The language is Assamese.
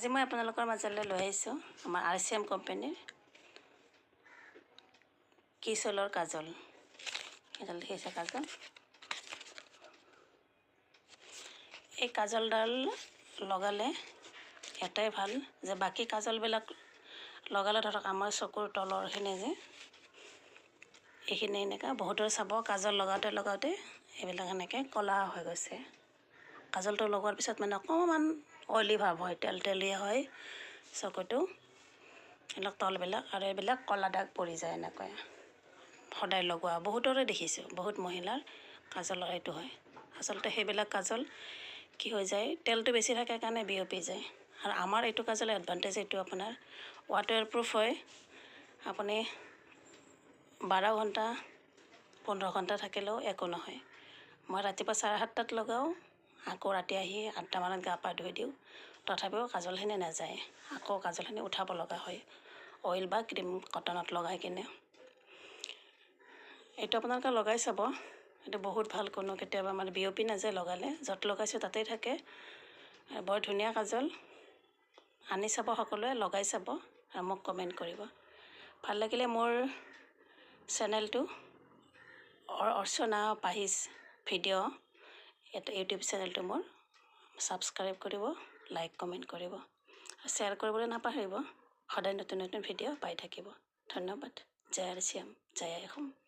আজি মই আপোনালোকৰ মাজলৈ লৈ আহিছোঁ আমাৰ RCM কোম্পানীৰ কিছলৰ কাজল। এডাল দেখিছে কাজল। এই কাজলডাল লগালে এটাই ভাল যে বাকী কাজলবিলাক লগালে ধৰক আমাৰ চকুৰ তলৰখিনি যে এইখিনি এনেকৈ বহুতৰ চাব কাজল লগাওঁতে এইবিলাক এনেকৈ ক'লা হৈ গৈছে। কাজলটো লগোৱাৰ পিছত মানে অকণমান অইলি ভাৱ হয়, তেলতেলীয়া হয় চকুটো, এইবিলাক তলবিলাক, আৰু এইবিলাক ক'লা দাগ পৰি যায় এনেকৈ সদায় লগোৱা বহুতৰে দেখিছোঁ, বহুত মহিলাৰ কাজলৰ এইটো হয়। আচলতে সেইবিলাক কাজল কি হৈ যায়, তেলটো বেছি থাকে কাৰণে বিয়পি যায়। আৰু আমাৰ এইটো কাজলৰ এডভান্টেজ এইটো আপোনাৰ ৱাটাৰ প্ৰুফ হয়। আপুনি 12 ঘণ্টা 15 ঘণ্টা থাকিলেও একো নহয়। মই ৰাতিপুৱা 7:30 লগাওঁ, আকৌ ৰাতি আহি 8টা মানত গা পা ধুই দিওঁ, তথাপিও কাজলখিনি নাযায়। আকৌ কাজলখিনি উঠাব লগা হয় অইল বা ক্ৰীম কটনত লগাই কিনে। এইটো আপোনালোকে লগাই চাব, এইটো বহুত ভাল, কোনো কেতিয়াবা মানে বিয়পি নাযায় লগালে, য'ত লগাইছোঁ তাতেই থাকে। বৰ ধুনীয়া কাজল, আনি চাব সকলোৱে, লগাই চাব আৰু মোক কমেণ্ট কৰিব। ভাল লাগিলে মোৰ চেনেলটো অৰ্চনা পাহিজ ভিডিঅ' এটা ইউটিউব চেনেলটো মোৰ ছাবস্ক্ৰাইব কৰিব, লাইক কমেণ্ট কৰিব আৰু শ্বেয়াৰ কৰিবলৈ নাপাহৰিব। সদায় নতুন নতুন ভিডিঅ' পাই থাকিব। ধন্যবাদ। জয় RCM, জয় আই অসম।